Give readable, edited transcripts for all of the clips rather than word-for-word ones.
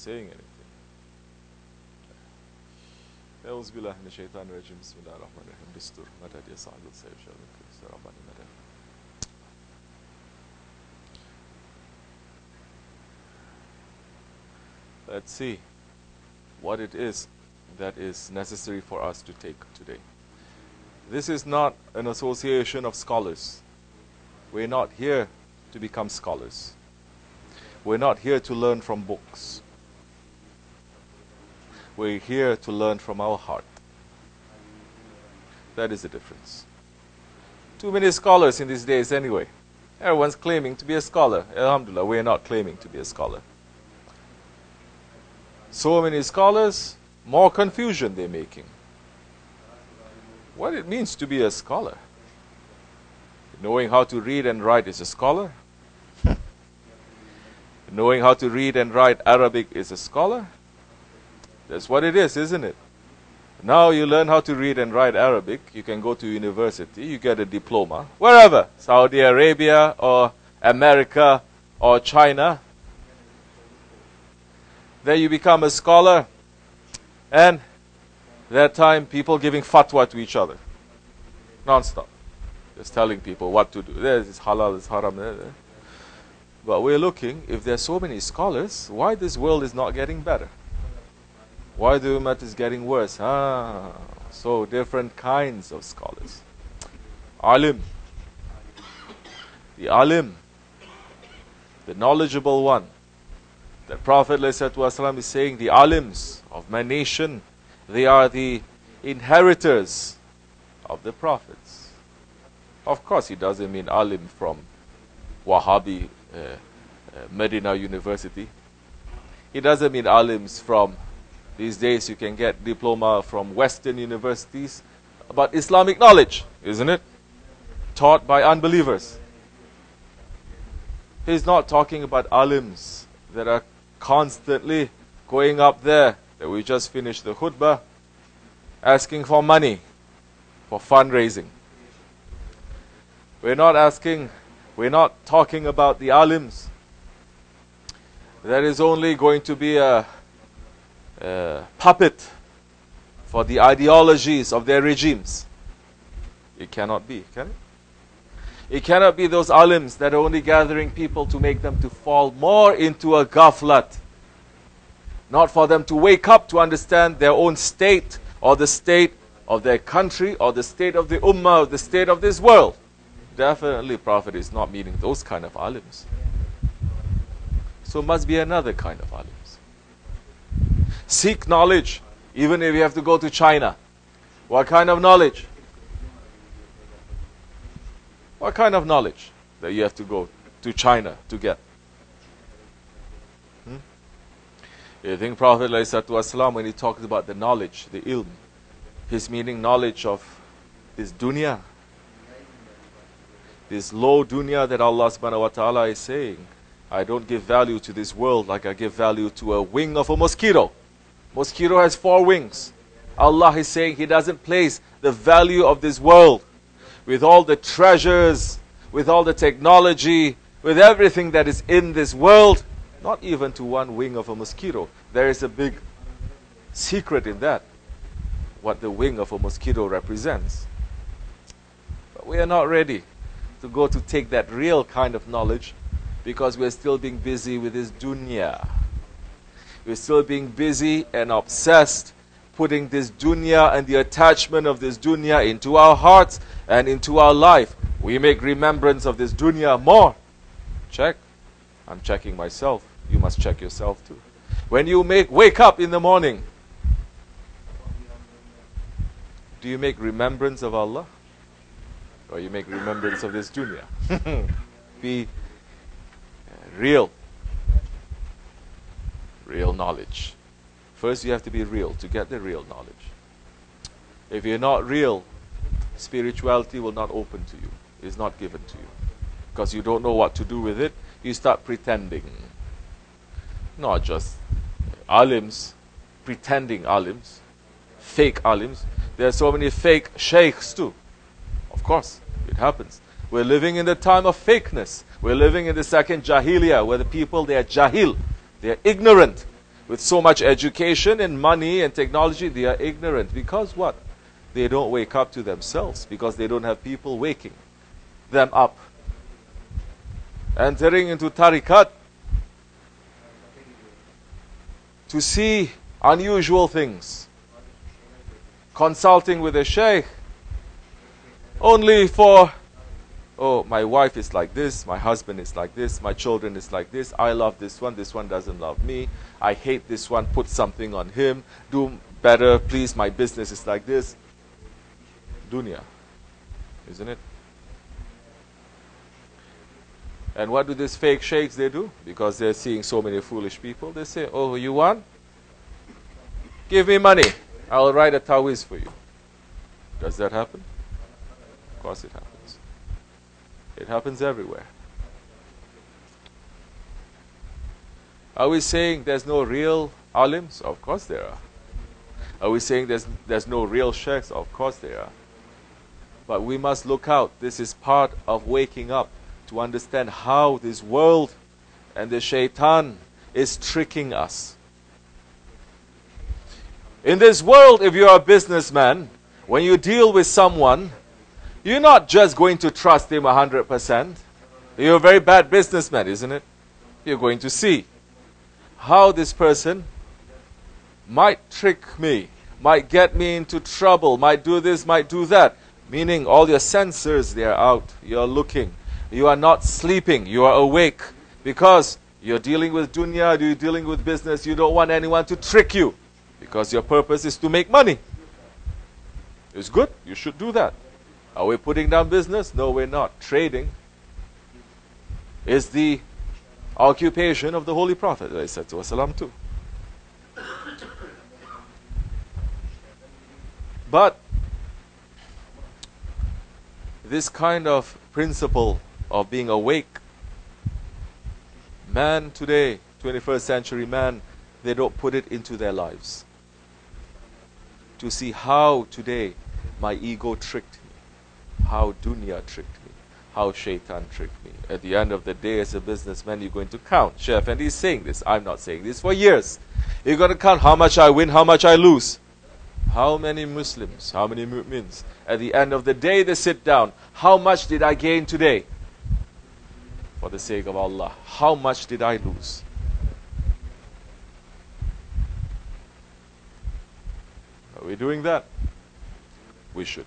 saying anything. أعوذ بالله من الشيطان الرجيم بسم الله الرحمن الرحيم دستور مدد يا صاحب السيف شر ربنا مدد. Let's see what it is that is necessary for us to take today. This is not an association of scholars. We're not here to become scholars. We're not here to learn from books. We're here to learn from our heart. That is the difference. Too many scholars in these days anyway. Everyone's claiming to be a scholar. Alhamdulillah, we're not claiming to be a scholar. So many scholars, more confusion they're making. What it means to be a scholar? Knowing how to read and write is a scholar? Knowing how to read and write Arabic is a scholar? That's what it is, isn't it? Now you learn how to read and write Arabic, you can go to university, you get a diploma, wherever, Saudi Arabia or America or China. Then you become a scholar, and that time people giving fatwa to each other, non-stop. Just telling people what to do. This is halal, this is haram. But we're looking, if there's so many scholars, why this world is not getting better? Why the ummah is getting worse? So different kinds of scholars. Alim. The alim. The knowledgeable one. The Prophet ﷺ is saying the alims of my nation, they are the inheritors of the prophets. Of course, he doesn't mean alim from Wahhabi Medina University. He doesn't mean alims from, these days you can get diploma from Western universities about Islamic knowledge, isn't it? Taught by unbelievers. He's not talking about alims that are constantly going up there, that we just finished the khutbah, asking for money, for fundraising. We're not talking about the alims. That is only going to be a puppet for the ideologies of their regimes. It cannot be, can it? It cannot be those alims that are only gathering people to make them to fall more into a ghaflat. Not for them to wake up to understand their own state, or the state of their country, or the state of the ummah, or the state of this world. Definitely Prophet is not meaning those kind of alims. So must be another kind of alims. Seek knowledge, even if you have to go to China. What kind of knowledge? What kind of knowledge that you have to go to China to get? You think Prophet ﷺ, when he talks about the knowledge, the ilm, he's meaning knowledge of this dunya, this low dunya that Allah subhanahu wa ta'ala is saying, I don't give value to this world like I give value to a wing of a mosquito. Mosquito has 4 wings. Allah is saying He doesn't place the value of this world with all the treasures, with all the technology, with everything that is in this world, not even to 1 wing of a mosquito. There is a big secret in that, what the wing of a mosquito represents. But we are not ready to go to take that real kind of knowledge, because we're still being busy with this dunya. We're still being busy and obsessed, putting this dunya and the attachment of this dunya into our hearts and into our life. We make remembrance of this dunya more. Check. I'm checking myself. You must check yourself too. When you wake up in the morning, do you make remembrance of Allah? Or you make remembrance of this dunya? Be real. Real knowledge. First you have to be real to get the real knowledge. If you're not real, spirituality will not open to you. It's not given to you. Because you don't know what to do with it, you start pretending. Not just alims, pretending alims, fake alims. There are so many fake shaykhs too. Of course, it happens. We're living in the time of fakeness. We're living in the second jahiliyyah, where the people, they are jahil. They are ignorant. With so much education and money and technology, they are ignorant. Because what? They don't wake up to themselves. Because they don't have people waking them up. Entering into tariqat to see unusual things. Consulting with a Shaykh only for, oh, my wife is like this, my husband is like this, my children is like this, I love this one doesn't love me, I hate this one, put something on him, do better, please, my business is like this. Dunya, isn't it? And what do these fake sheikhs they do? Because they're seeing so many foolish people, they say, oh, you want? Give me money, I'll write a tawiz for you. Does that happen? Of course it happens. It happens everywhere. Are we saying there's no real alims? Of course there are. Are we saying there's no real sheikhs? Of course there are. But we must look out. This is part of waking up to understand how this world and the shaitan is tricking us. In this world, if you're a businessman, when you deal with someone, you're not just going to trust him 100%. You're a very bad businessman, isn't it? You're going to see how this person might trick me, might get me into trouble, might do this, might do that. Meaning all your sensors, they are out. You're looking. You are not sleeping. You are awake. Because you're dealing with dunya, you're dealing with business. You don't want anyone to trick you. Because your purpose is to make money. It's good. You should do that. Are we putting down business? No, we're not. Trading is the occupation of the Holy Prophet ﷺ too. But this kind of principle of being awake, man today, 21st century man, they don't put it into their lives. To see how today my ego tricked me, how dunya tricked me, how shaitan tricked me. At the end of the day, as a businessman, you're going to count. Shaykh Efendi is saying this. I'm not saying this for years. You're going to count how much I win, how much I lose. How many Muslims, how many mu'mins? At the end of the day, they sit down. How much did I gain today? For the sake of Allah. How much did I lose? Are we doing that? We should.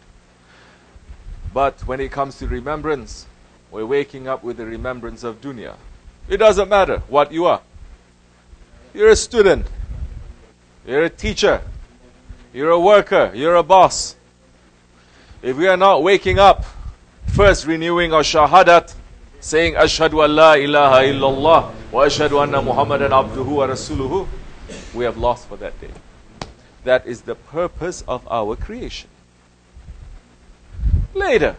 But when it comes to remembrance, we're waking up with the remembrance of dunya. It doesn't matter what you are. You're a student. You're a teacher. You're a worker. You're a boss. If we are not waking up, first renewing our shahadat, saying Ashhadu an la ilaha illallah wa ashhadu anna Muhammadan abduhu wa rasuluhu, we have lost for that day. That is the purpose of our creation. Later,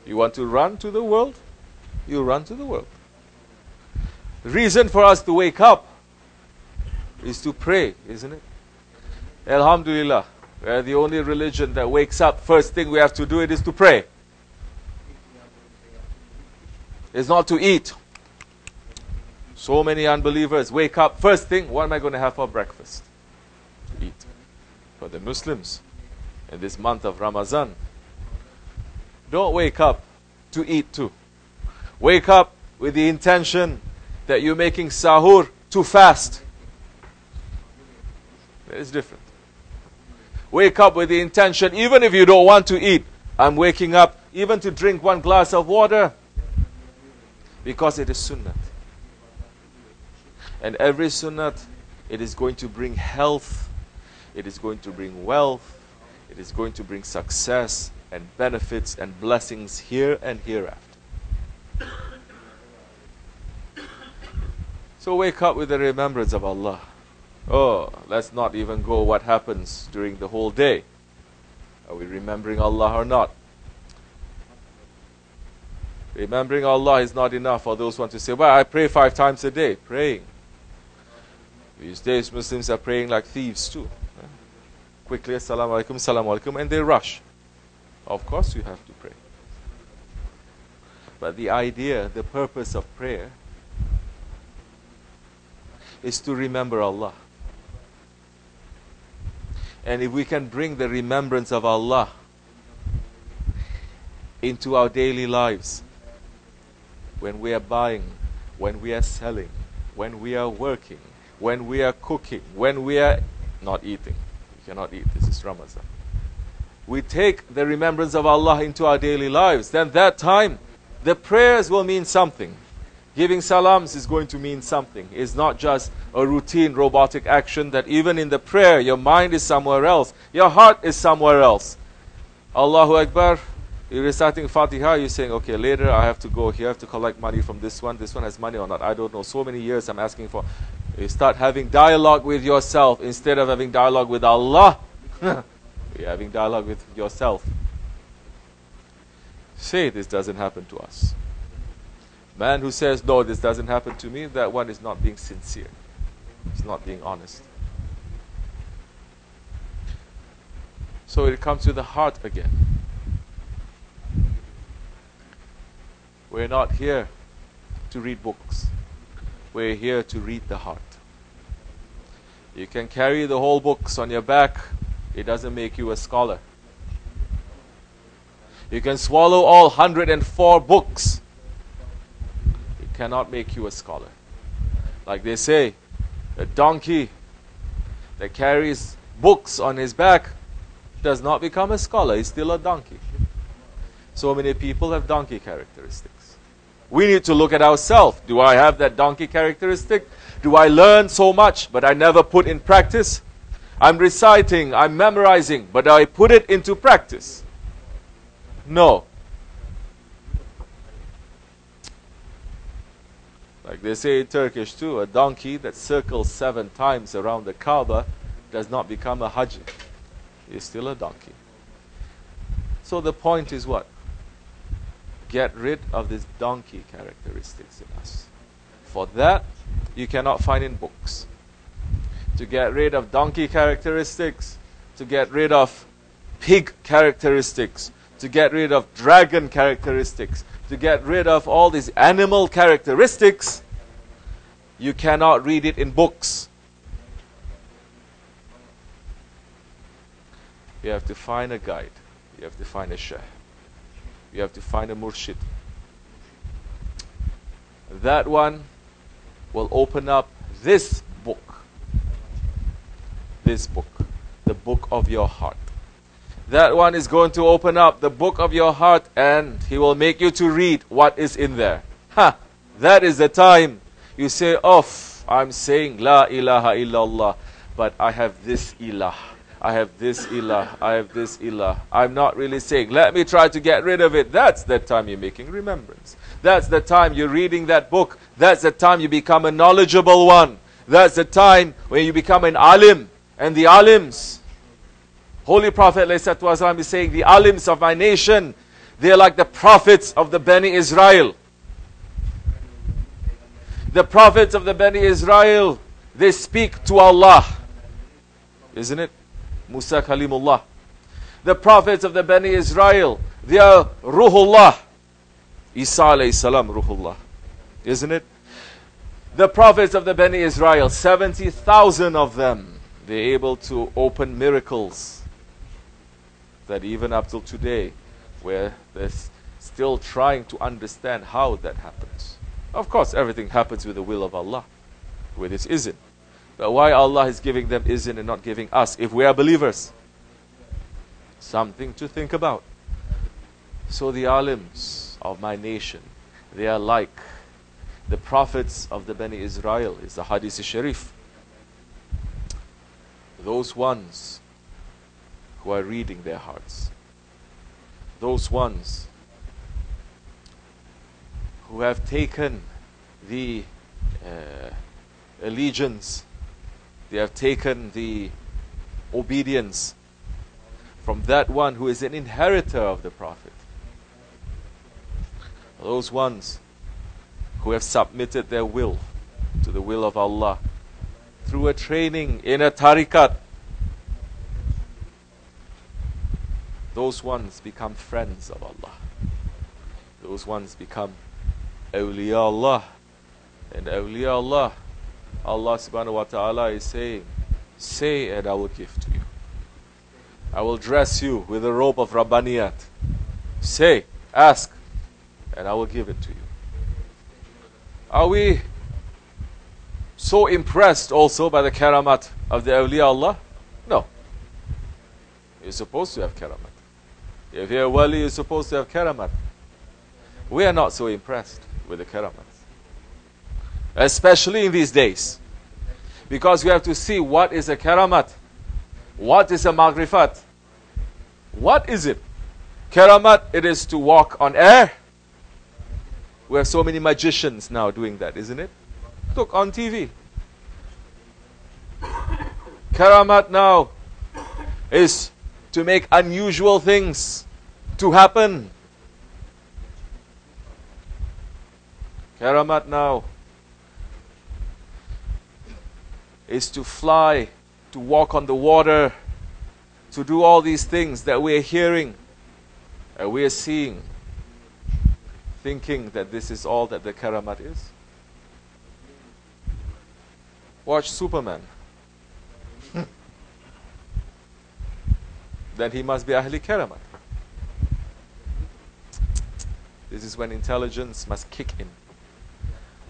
you want to run to the world? You run to the world. The reason for us to wake up is to pray, isn't it? Alhamdulillah, we are the only religion that wakes up. First thing we have to do it is to pray. It's not to eat. So many unbelievers wake up. First thing, what am I going to have for breakfast? To eat. For the Muslims, in this month of Ramadan, don't wake up to eat too. Wake up with the intention that you're making sahur to fast. It's different. Wake up with the intention, even if you don't want to eat, I'm waking up even to drink one glass of water. Because it is sunnat. And every sunnat, it is going to bring health, it is going to bring wealth, it is going to bring success and benefits and blessings here and hereafter. So wake up with the remembrance of Allah. Oh, let's not even go what happens during the whole day. Are we remembering Allah or not? Remembering Allah is not enough for those who want to say, well, I pray 5 times a day. Praying. These days, Muslims are praying like thieves too. Quickly, assalamu alaikum, and they rush. Of course you have to pray. But the idea, the purpose of prayer is to remember Allah. And if we can bring the remembrance of Allah into our daily lives, when we are buying, when we are selling, when we are working, when we are cooking, when we are not eating. You cannot eat, this is Ramadan. We take the remembrance of Allah into our daily lives, then that time the prayers will mean something. Giving salams is going to mean something. It's not just a routine robotic action that even in the prayer your mind is somewhere else, your heart is somewhere else. Allahu Akbar, you're reciting Fatiha, you're saying, okay, later I have to go here, I have to collect money from this one has money or not, I don't know, so many years I'm asking for. You start having dialogue with yourself instead of having dialogue with Allah. You're having dialogue with yourself. Say this doesn't happen to us. Man who says, no, this doesn't happen to me, that one is not being sincere. It's not being honest. So it comes to the heart again. We're not here to read books. We're here to read the heart. You can carry the whole books on your back. It doesn't make you a scholar. You can swallow all 104 books. It cannot make you a scholar. Like they say, a donkey that carries books on his back does not become a scholar. He's still a donkey. So many people have donkey characteristics. We need to look at ourselves. Do I have that donkey characteristic? Do I learn so much, but I never put in practice? I'm reciting, I'm memorizing, but I put it into practice. No. Like they say in Turkish too, a donkey that circles 7 times around the Kaaba does not become a Haji. He's still a donkey. So the point is what? Get rid of these donkey characteristics in us. For that, you cannot find in books. To get rid of donkey characteristics, to get rid of pig characteristics, to get rid of dragon characteristics, to get rid of all these animal characteristics, you cannot read it in books. You have to find a guide. You have to find a Shaykh. You have to find a murshid. That one will open up this book. This book. The book of your heart. That one is going to open up the book of your heart and he will make you to read what is in there. That is the time you say, oh, I'm saying La ilaha illallah, but I have this ilah. I have this ilah. I have this ilah. I'm not really saying, let me try to get rid of it. That's the time you're making remembrance. That's the time you're reading that book. That's the time you become a knowledgeable one. That's the time when you become an alim. And the alims, Holy Prophet ﷺ is saying, the alims of my nation, they are like the prophets of the Bani Israel. The prophets of the Bani Israel, they speak to Allah. Isn't it? Musa Kalimullah. The prophets of the Bani Israel, they are Ruhullah. Isa alayhi salam, Ruhullah. Isn't it? The prophets of the Bani Israel, 70,000 of them, they're able to open miracles that even up till today, where they're still trying to understand how that happens. Of course, everything happens with the will of Allah, with His izn. But why Allah is giving them izn and not giving us, if we are believers? Something to think about. So the alims of my nation, they are like the prophets of the Bani Israel, is the Hadith Sharif. Those ones who are reading their hearts. Those ones who have taken the allegiance, they have taken the obedience from that one who is an inheritor of the Prophet. Those ones who have submitted their will to the will of Allah through a training in a tariqat. Those ones become friends of Allah. Those ones become awliya Allah. And awliya Allah, Allah subhanahu wa ta'ala is saying, say and I will give to you. I will dress you with a robe of Rabbaniyat. Say, ask, and I will give it to you. Are we so impressed also by the karamat of the awliya Allah? No. You're supposed to have karamat. If you're a wali, you're supposed to have karamat. We are not so impressed with the karamat. Especially in these days. Because we have to see what is a karamat. What is a maghrifat? What is it? Karamat, it is to walk on air. We have so many magicians now doing that, isn't it? Look on TV. Karamat now is to make unusual things to happen. Karamat now is to fly, to walk on the water, to do all these things that we are hearing and we are seeing, thinking that this is all that the karamat is. Watch Superman. Then he must be Ahli Karamat. This is when intelligence must kick in.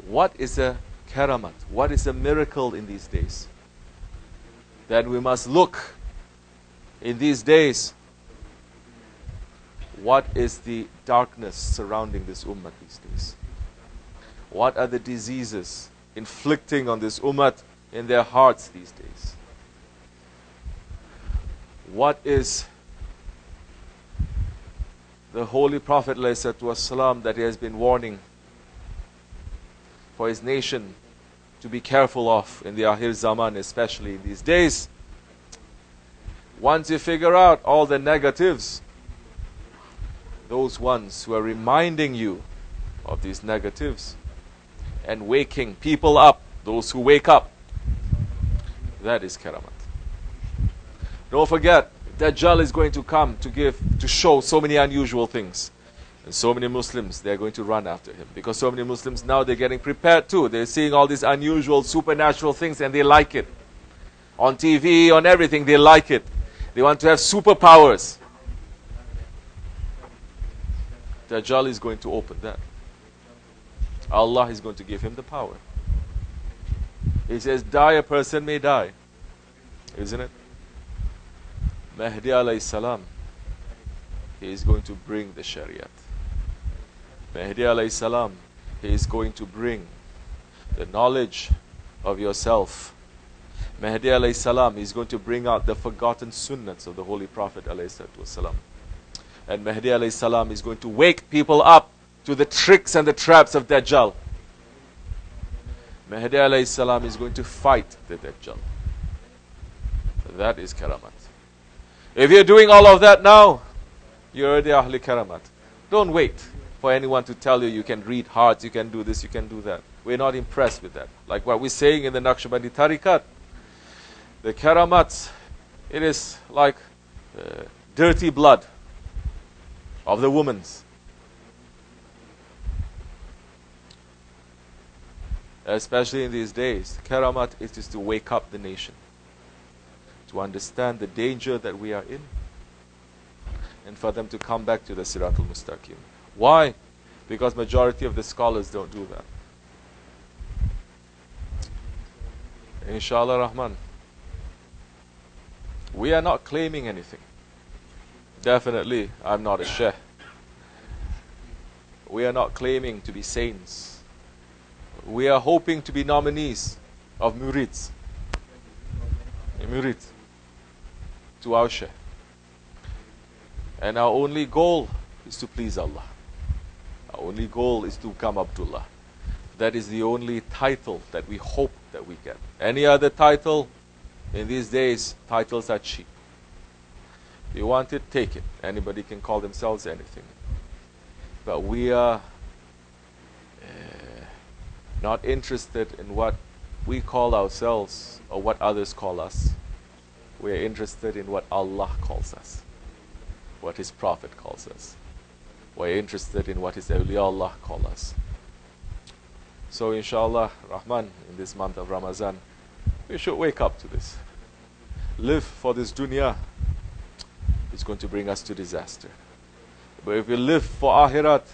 What is a karamat? What is a miracle in these days? Then we must look in these days. What is the darkness surrounding this ummah these days? What are the diseases inflicting on this ummah in their hearts these days? What is the Holy Prophet ﷺ that he has been warning for his nation to be careful of in the Akhir Zaman, especially in these days? Once you figure out all the negatives, those ones who are reminding you of these negatives and waking people up, those who wake up, that is karamat. Don't forget, Dajjal is going to come to show so many unusual things. And so many Muslims, they're going to run after him. Because so many Muslims now, they're getting prepared too. They're seeing all these unusual, supernatural things and they like it. On TV, on everything, they like it. They want to have superpowers. Dajjal is going to open that. Allah is going to give him the power. He says, die a person may die. Isn't it? Mahdi alayhi salam, he is going to bring the Shariat. Mahdi alayhi salam, he is going to bring the knowledge of yourself. Mahdi alayhi salam is going to bring out the forgotten sunnats of the Holy Prophet alayhi salam. And Mahdi alayhi salam is going to wake people up to the tricks and the traps of Dajjal. Mahdi alayhi salam is going to fight the Dajjal. That is karamat. If you're doing all of that now, you're already Ahli Karamat. Don't wait for anyone to tell you you can read hearts, you can do this, you can do that. We're not impressed with that. Like what we're saying in the Naqshbandi Tariqat, the Karamat, it is like dirty blood of the women's. Especially in these days, Karamat is to wake up the nation, to understand the danger that we are in, and for them to come back to the Siratul Mustaqim. Why? Because majority of the scholars don't do that. Inshallah Rahman, we are not claiming anything. Definitely, I'm not a Shaykh. We are not claiming to be saints. We are hoping to be nominees of murids. Murid to our Shaykh. And our only goal is to please Allah. Our only goal is to become Abdullah. That is the only title that we hope that we get. Any other title, in these days, titles are cheap. If you want it, take it. Anybody can call themselves anything. But we are not interested in what we call ourselves or what others call us. We are interested in what Allah calls us, what His Prophet calls us. We are interested in what His awliya call us. So inshallah Rahman, in this month of Ramadan, we should wake up to this. Live for this dunya. it's going to bring us to disaster. But if we live for Akhirat,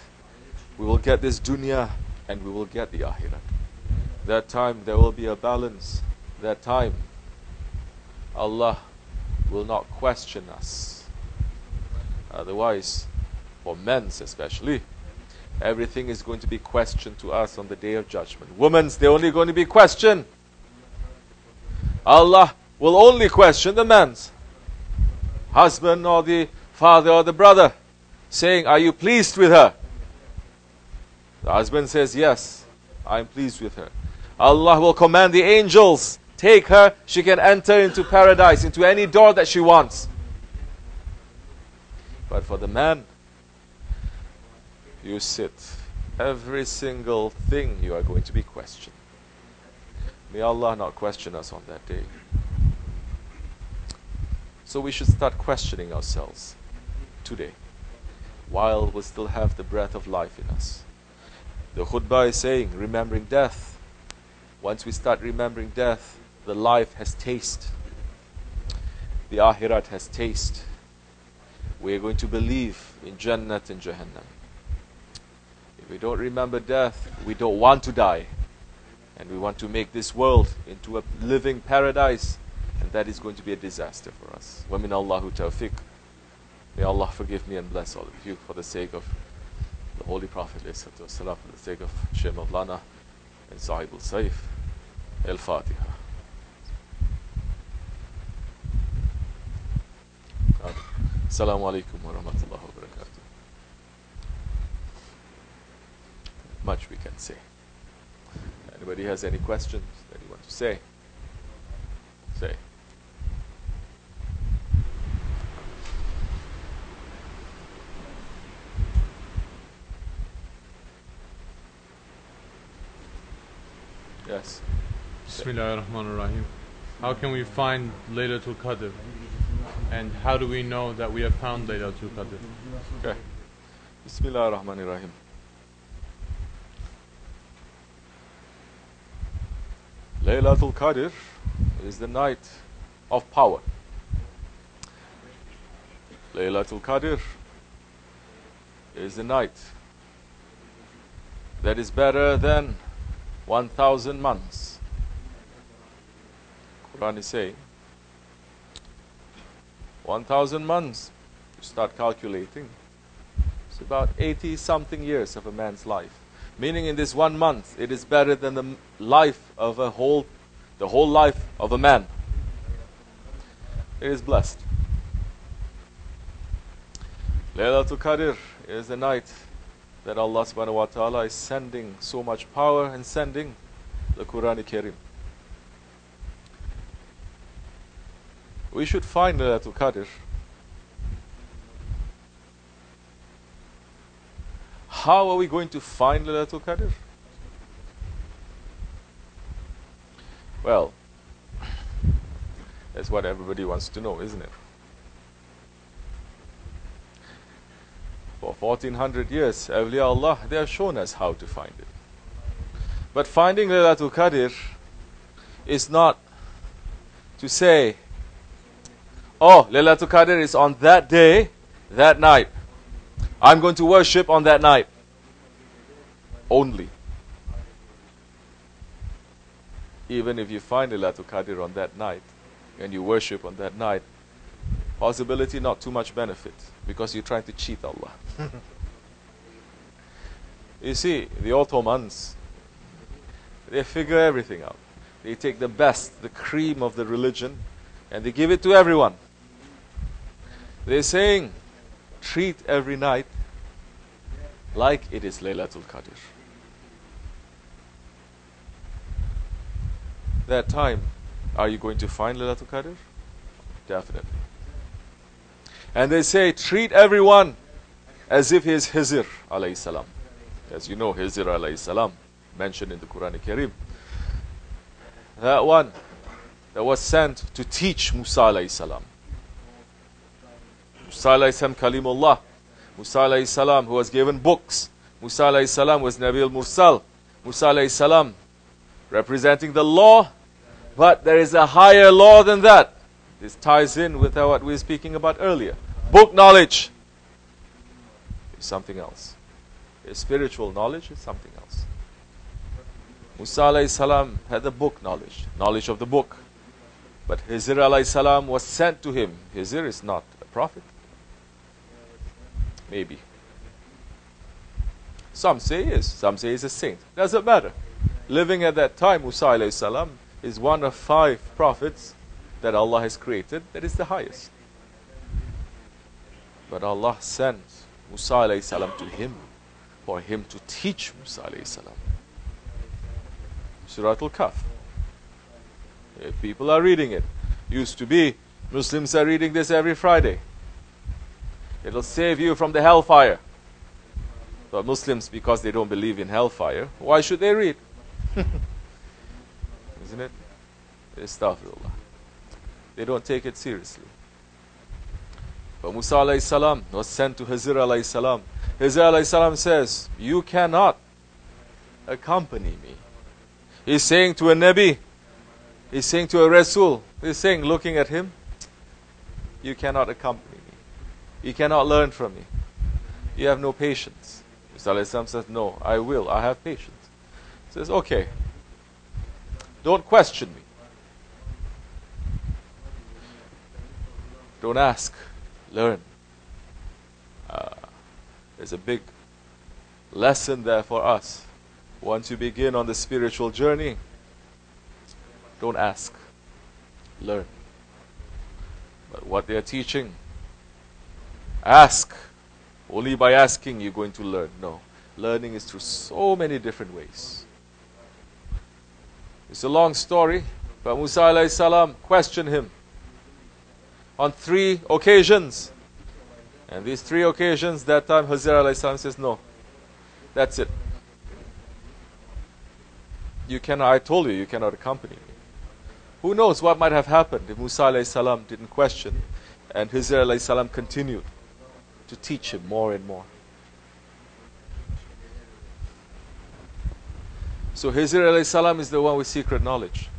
we will get this dunya and we will get the Akhirat. That time there will be a balance. That time Allah will not question us. Otherwise, for men especially, everything is going to be questioned to us on the Day of Judgment. Women's, they're only going to be questioned. Allah will only question the man's husband or the father or the brother, saying, are you pleased with her? The husband says, yes, I'm pleased with her. Allah will command the angels, take her, she can enter into paradise, into any door that she wants. But for the man, you sit, every single thing you are going to be questioned. May Allah not question us on that day. So we should start questioning ourselves today, while we still have the breath of life in us. The khutbah is saying, remembering death. Once we start remembering death, the life has taste. The Akhirat has taste. We are going to believe in Jannat and Jahannam. If we don't remember death, we don't want to die. And we want to make this world into a living paradise. And that is going to be a disaster for us. Wa min Allahu tawfiq. May Allah forgive me and bless all of you for the sake of the Holy Prophet, for the sake of Shaykh Mawlana and Sahib al-Saif. Al-Fatiha. Assalamu alaikum wa rahmatullahi wa barakatuh. Much we can say. Anybody has any questions that you want to say? Say. Yes. Bismillahirrahmanirrahim. How can we find Laylatul Qadr? And how do we know that we have found Laylatul Qadr? Okay. Bismillahirrahmanirrahim. Laylatul Qadr is the night of power. Laylatul Qadr is the night that is better than 1,000 months. Quran is saying 1,000 months. You start calculating, it's about 80 something years of a man's life. Meaning in this 1 month, it is better than the life of the whole life of a man. It is blessed. Laylatul Qadr is the night that Allah subhanahu wa ta'ala is sending so much power and sending the Quran Karim. We should find Laylatul Qadr. How are we going to find Laylatul Qadr? Well, that's what everybody wants to know, isn't it? For 1400 years, awliya Allah, they have shown us how to find it. But finding Laylatul Qadr is not to say, oh, Laylatul Qadr is on that day, that night. I'm going to worship on that night only. Even if you find Laylatul Qadr on that night and you worship on that night, possibility not too much benefit, because you're trying to cheat Allah. You see, the Ottomans, they figure everything out. They take the best, the cream of the religion, and they give it to everyone. They're saying, treat every night like it is Laylatul Qadr. That time, are you going to find Laylatul Qadr? Definitely. And they say, treat everyone as if he is Hizr alayhi salam. As you know, Hizr alayhi salam, mentioned in the Quran Karim. That one that was sent to teach Musa alayhi salam. Musa alayhi salam Kalimullah. Musa alayhi salam who was given books. Musa alayhi salam was Nabi al-Mursal. Musa alayhi salam representing the law, but there is a higher law than that. This ties in with what we were speaking about earlier. Book knowledge is something else. Spiritual knowledge is something else. Musa alayhi salam had the book knowledge, knowledge of the book. But Hizr alayhi salam was sent to him. Hizr is not a prophet. Maybe. Some say he is. Some say he's a saint. Doesn't matter. Living at that time, Musa alayhi salam is one of 5 prophets that Allah has created that is the highest. But Allah sent Musa alayhi salam to him for him to teach Musa alayhi salam. Surah Al-Kahf. If people are reading it. Used to be, Muslims are reading this every Friday. It'll save you from the hellfire. But Muslims, because they don't believe in hellfire, why should they read? Isn't it? Astaghfirullah. They don't take it seriously. But Musa alayhi salam was sent to Hizr alayhi salam. Hizr alayhi salam says, you cannot accompany me. He's saying to a Nabi, he's saying to a Rasul, he's saying, looking at him, you cannot accompany me. You cannot learn from me. You have no patience. Musa alayhi salam says, no, I will. I have patience. He says, okay, don't question me. Don't ask. Learn. There's a big lesson there for us. Once you begin on the spiritual journey, don't ask. Learn. But what they are teaching, ask. Only by asking you're going to learn. No. Learning is through so many different ways. It's a long story, but Musa alayhi salam questioned him on 3 occasions. And these 3 occasions, that time Hizr alayhi salam says, no, that's it. You cannot, I told you, you cannot accompany me. Who knows what might have happened if Musa alayhi salam didn't question and Hizr alayhi salam continued to teach him more and more. So Hizr alayhi salam is the one with secret knowledge.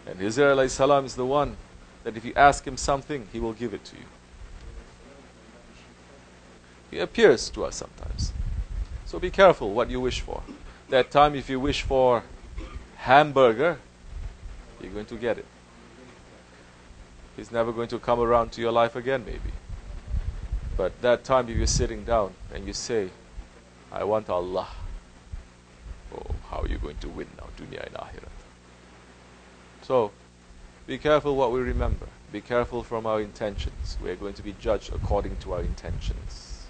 And Hizr alayhi salam is the one that if you ask him something, he will give it to you. He appears to us sometimes. So be careful what you wish for. That time if you wish for hamburger, you're going to get it. He's never going to come around to your life again maybe. But that time if you're sitting down and you say, I want Allah. Oh, how are you going to win now, dunya and akhirat? So, be careful what we remember. Be careful from our intentions. We are going to be judged according to our intentions.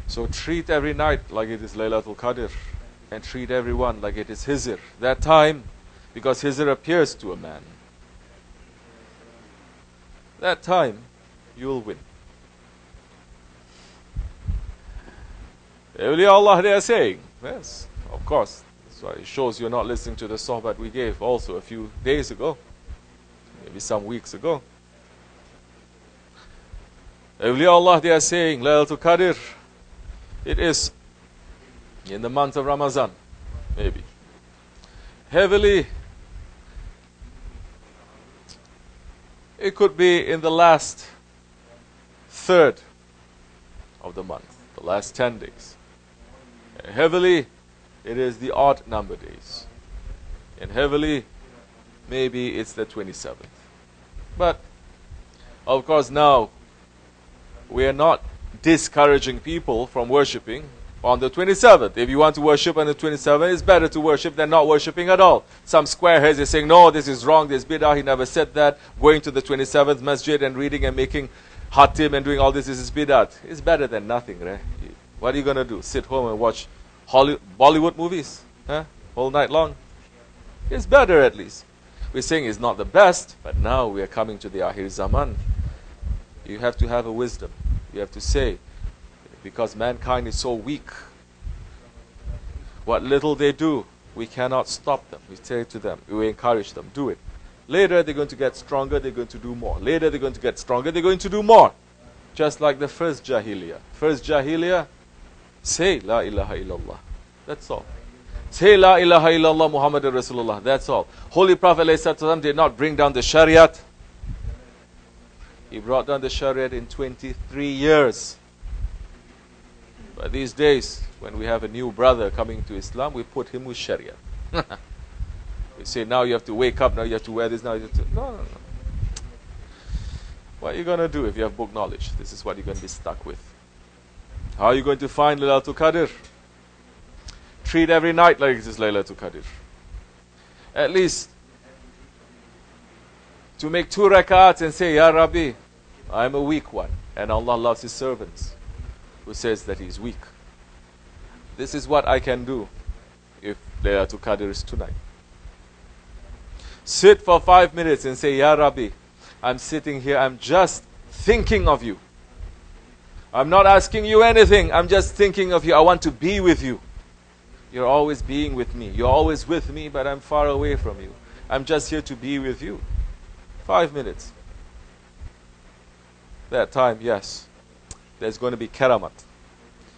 So treat every night like it is Laylatul Qadr. And treat everyone like it is Hizr. That time, because Hizr appears to a man. That time, you will win. Awliya Allah, they are saying. Yes, of course. So it shows you're not listening to the sohbat we gave also a few days ago. Maybe some weeks ago. Awliya Allah, they are saying, Laylatul Qadr, it is in the month of Ramadan, maybe. Heavily, it could be in the last third of the month, the last 10 days. Heavily, it is the odd number days. And heavily, maybe it's the 27th. But, of course, now, we are not discouraging people from worshipping on the 27th. If you want to worship on the 27th, it's better to worship than not worshipping at all. Some squareheads are saying, no, this is wrong, this bid'ah, he never said that. Going to the 27th masjid and reading and making hatim and doing all this is bid'ah. It's better than nothing, right? What are you going to do? Sit home and watch Bollywood movies? Huh? All night long? It's better at least. We're saying it's not the best, but now we are coming to the Akhir Zaman. You have to have a wisdom. You have to say, because mankind is so weak, what little they do, we cannot stop them. We say to them, we encourage them, do it. Later they're going to get stronger, they're going to do more. Later they're going to get stronger, they're going to do more. Just like the first Jahiliyyah. First Jahiliyyah, say La ilaha illallah. That's all. Say La ilaha illallah Muhammadur Rasulullah. That's all. Holy Prophet ﷺ did not bring down the Shariat. He brought down the Shariat in 23 years. But these days, when we have a new brother coming to Islam, we put him with Shariat. We say, now you have to wake up, now you have to wear this, now you have to... No, no, no. What are you going to do if you have book knowledge? This is what you're going to be stuck with. How are you going to find Laylatul Qadr? Treat every night like it is Laylatul Qadr. At least to make 2 rak'ats and say, Ya Rabbi, I am a weak one. And Allah loves His servants who says that He is weak. This is what I can do if Laylatul Qadr is tonight. Sit for 5 minutes and say, Ya Rabbi, I'm sitting here, I'm just thinking of you. I'm not asking you anything, I'm just thinking of you. I want to be with you. You're always being with me. You're always with me, but I'm far away from you. I'm just here to be with you. 5 minutes. That time, yes, there's going to be karamat.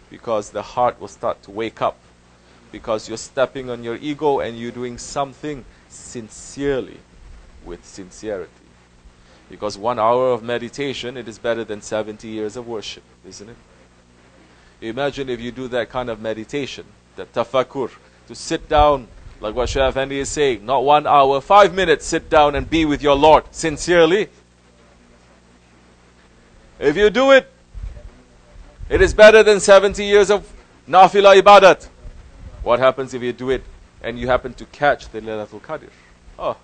Because the heart will start to wake up. Because you're stepping on your ego and you're doing something sincerely, with sincerity. Because 1 hour of meditation, it is better than 70 years of worship, isn't it? Imagine if you do that kind of meditation, the tafakkur, to sit down, like what Shaykh Efendi is saying, not 1 hour, 5 minutes, sit down and be with your Lord, sincerely. If you do it, it is better than 70 years of nafila ibadat. What happens if you do it and you happen to catch the Laylatul Qadr? Oh.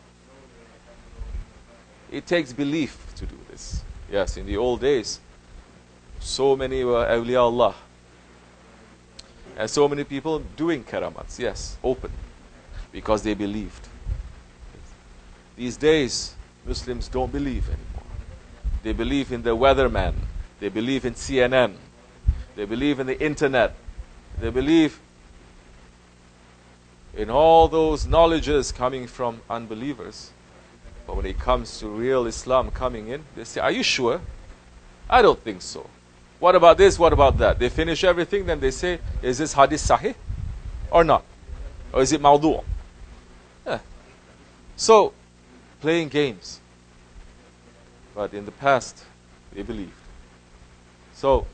It takes belief to do this. Yes, in the old days, so many were awliya Allah. And so many people doing karamats, yes, open. Because they believed. These days, Muslims don't believe anymore. They believe in the weatherman. They believe in CNN. They believe in the internet. They believe in all those knowledges coming from unbelievers. But when it comes to real Islam coming in, they say, are you sure? I don't think so. What about this? What about that? They finish everything, then they say, is this hadith sahih or not? Or is it mawdu'? Yeah. So, playing games. But in the past, they believed. So,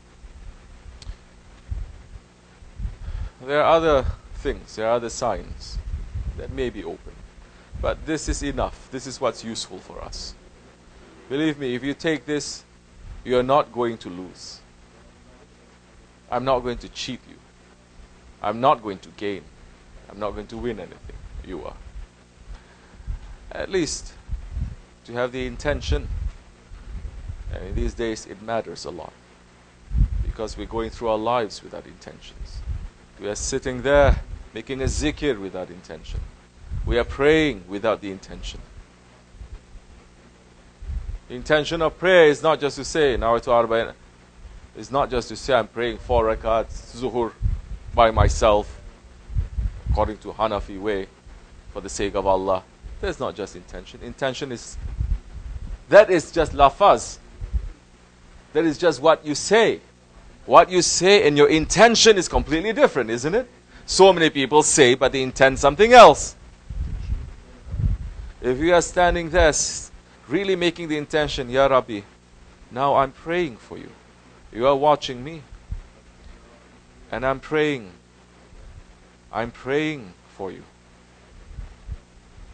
there are other things, there are other signs that may be open. But this is enough. This is what's useful for us. Believe me, if you take this, you are not going to lose. I'm not going to cheat you. I'm not going to gain. I'm not going to win anything. You are. At least to have the intention. And in these days, it matters a lot. Because we're going through our lives without intentions. We are sitting there making a zikr without intention. We are praying without the intention. The intention of prayer is not just to say, Nawaitu Arba'in. It's not just to say, I'm praying 4 rakats, zuhur, by myself, according to Hanafi way, for the sake of Allah. That's not just intention. Intention is, that is just lafaz. That is just what you say. What you say and your intention is completely different, isn't it? So many people say, but they intend something else. If you are standing there, really making the intention, Ya Rabbi, now I'm praying for you. You are watching me. And I'm praying. I'm praying for you.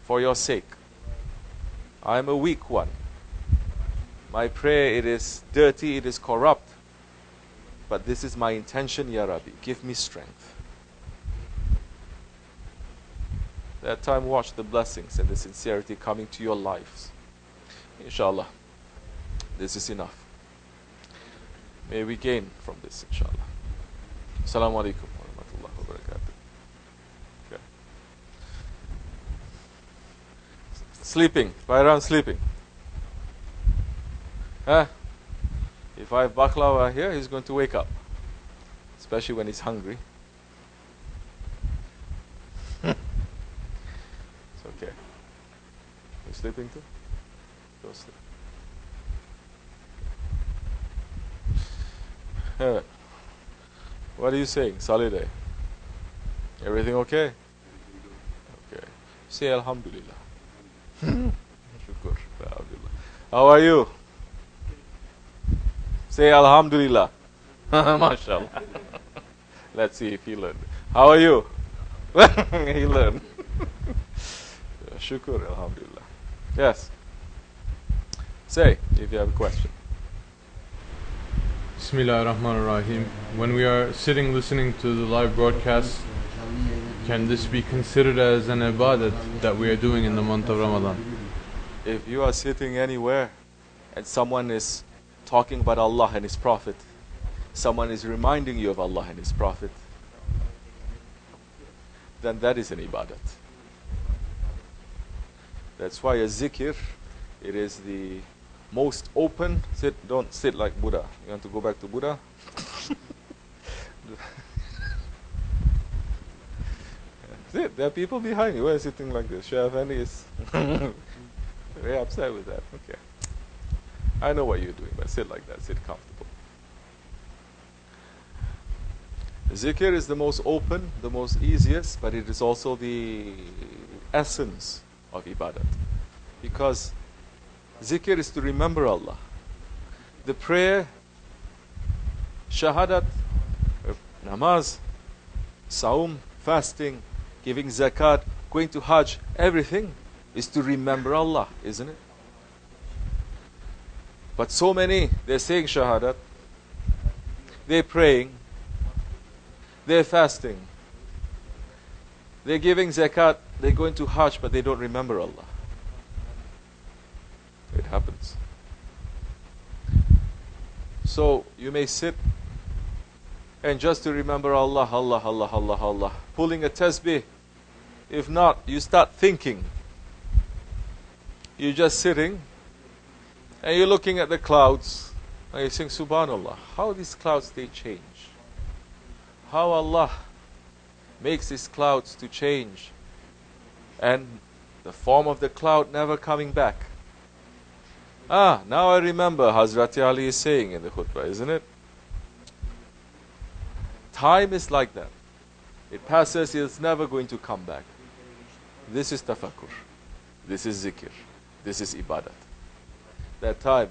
For your sake. I'm a weak one. My prayer, it is dirty, it is corrupt. But this is my intention, Ya Rabbi. Give me strength. That time, watch the blessings and the sincerity coming to your lives. Inshallah, this is enough. May we gain from this, inshallah. Assalamu alaikum wa rahmatullahi wa barakatuh. Okay. Sleeping. Bayram sleeping. Huh? If I have baklava here, he's going to wake up. Especially when he's hungry. It's okay. You sleeping too? Go sleep. What are you saying, Salide? Everything okay? Say Alhamdulillah. Shukur. Alhamdulillah. How are you? Say Alhamdulillah. MashaAllah. Let's see if he learned. How are you? He learned. Shukur. Alhamdulillah. Yes. Say if you have a question. Bismillah ar-Rahman ar-Rahim. When we are sitting listening to the live broadcast, can this be considered as an ibadat that we are doing in the month of Ramadan? If you are sitting anywhere and someone is talking about Allah and His Prophet, someone is reminding you of Allah and His Prophet, then that is an ibadat. That's why a zikr, it is the most open. Don't sit like Buddha. You want to go back to Buddha? There are people behind you who are sitting like this. Shaykh Efendi is very upset with that. Okay. I know what you're doing, but sit like that. Sit comfortable. Zikr is the most open, the most easiest, but it is also the essence of ibadat. Because zikr is to remember Allah. The prayer, shahadat, namaz, saum, fasting, giving zakat, going to hajj, everything is to remember Allah, isn't it? But so many, they're saying shahadat, they're praying, they're fasting, they're giving zakat, they're going to hajj, but they don't remember Allah. It happens. So you may sit and just to remember Allah, Allah, Allah, Allah, Allah, pulling a tasbih. If not, you start thinking. You're just sitting and you're looking at the clouds and you're saying, Subhanallah, how these clouds they change. How Allah makes these clouds to change and the form of the cloud never coming back. Now I remember Hazrati Ali is saying in the khutbah, isn't it? Time is like that. It passes, it's never going to come back. This is tafakkur. This is zikr. This is ibadat. That time,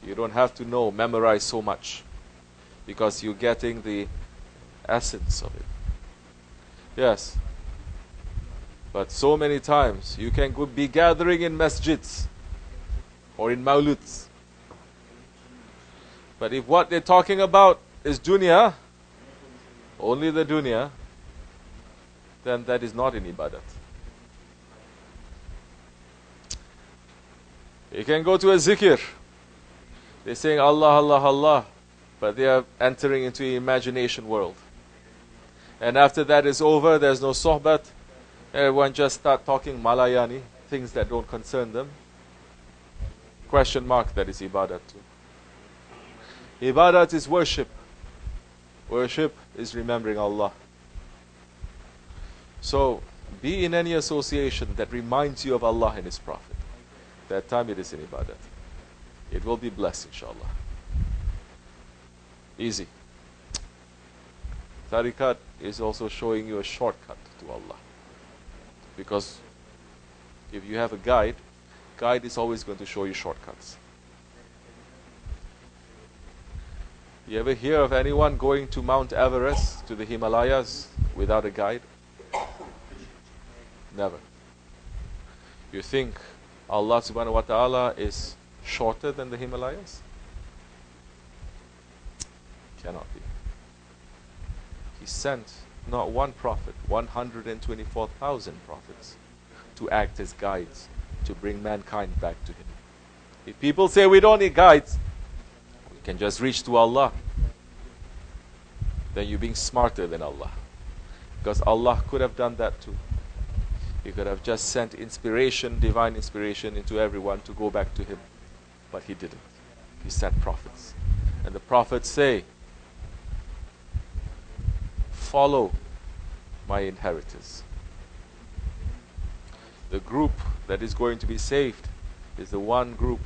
you don't have to memorize so much, because you're getting the essence of it. Yes. But so many times, you can be gathering in masjids or in mawluds. But if what they're talking about is dunya, only the dunya, then that is not an ibadat. You can go to a zikr. They're saying Allah, Allah, Allah, but they are entering into the imagination world. And after that is over, there's no sohbat. Everyone just start talking Malayani, things that don't concern them. Question mark, that is ibadat too. Ibadat is worship. Worship is remembering Allah. So, be in any association that reminds you of Allah and His Prophet. That time it is in ibadat. It will be blessed, inshallah. Easy. Tariqat is also showing you a shortcut to Allah. Because if you have a guide is always going to show you shortcuts. You ever hear of anyone going to Mount Everest, to the Himalayas, without a guide? Never. You think Allah subhanahu wa ta'ala is shorter than the Himalayas? Cannot be. He sent not one prophet, 124,000 prophets to act as guides, to bring mankind back to Him. If people say we don't need guides, we can just reach to Allah, then you're being smarter than Allah. Because Allah could have done that too. He could have just sent inspiration, divine inspiration into everyone to go back to Him. But He didn't. He sent prophets. And the prophets say, follow my inheritors. The group that is going to be saved is the one group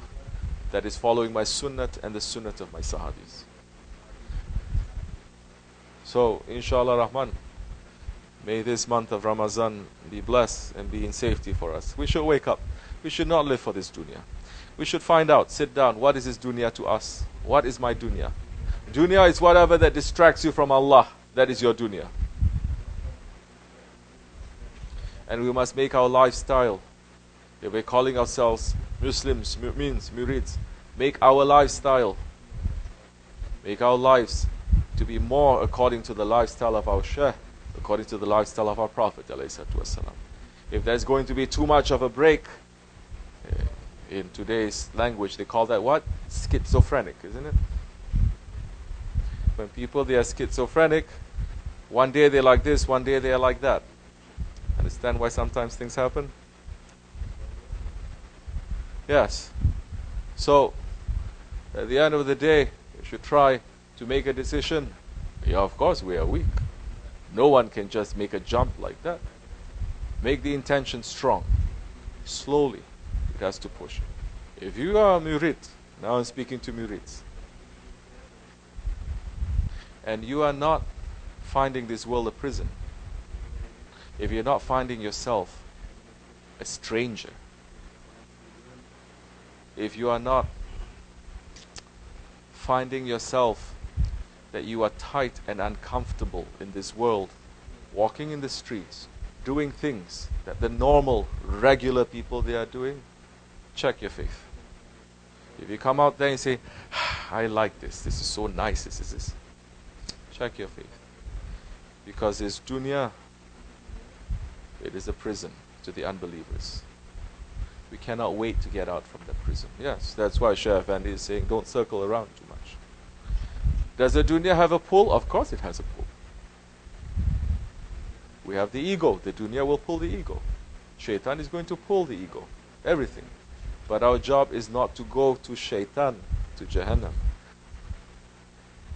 that is following my sunnat and the sunnat of my sahabis. So, inshallah Rahman, May this month of Ramadan be blessed and be in safety for us. We should wake up. We should not live for this dunya. We should find out, sit down, what is this dunya to us? What is my dunya? Dunya is whatever that distracts you from Allah. That is your dunya. And we must make our lifestyle. If we're calling ourselves Muslims, mu'mins, murids, make our lifestyle, make our lives to be more according to the lifestyle of our Shaykh, according to the lifestyle of our Prophet ﷺ. If there's going to be too much of a break, in today's language they call that what? Schizophrenic, isn't it? When people, they are schizophrenic, one day they're like this, one day they are like that. Understand why sometimes things happen? Yes. So, at the end of the day, you should try to make a decision. Yeah, of course we are weak. No one can just make a jump like that. Make the intention strong. Slowly, it has to push. If you are a murid, now I'm speaking to murids, and you are not finding this world a prison, if you're not finding yourself a stranger, if you are not finding yourself that you are tight and uncomfortable in this world, walking in the streets, doing things that the normal, regular people they are doing, check your faith. If you come out there and say, I like this is so nice, this is this, check your faith. Because this dunya, it is a prison to the unbelievers. We cannot wait to get out from that prison. Yes, that's why Shaykh Efendi is saying, don't circle around too much. Does the dunya have a pull? Of course it has a pull. We have the ego. The dunya will pull the ego. Shaitan is going to pull the ego. Everything. But our job is not to go to shaitan, to Jahannam.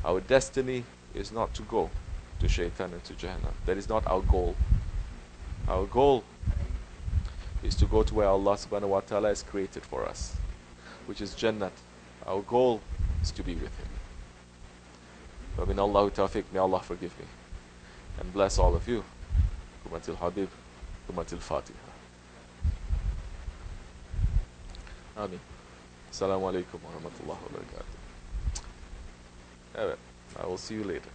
Our destiny is not to go to shaitan and to Jahannam. That is not our goal. Our goal is to go to where Allah subhanahu wa ta'ala has created for us, which is Jannat. Our goal is to be with Him. Min Allahu tawfiq, may Allah forgive me and bless all of you. Kumatil Habib, Kumatil Fatiha. Amin. Assalamu alaikum wa rahmatullahi wa barakatuh. I will see you later.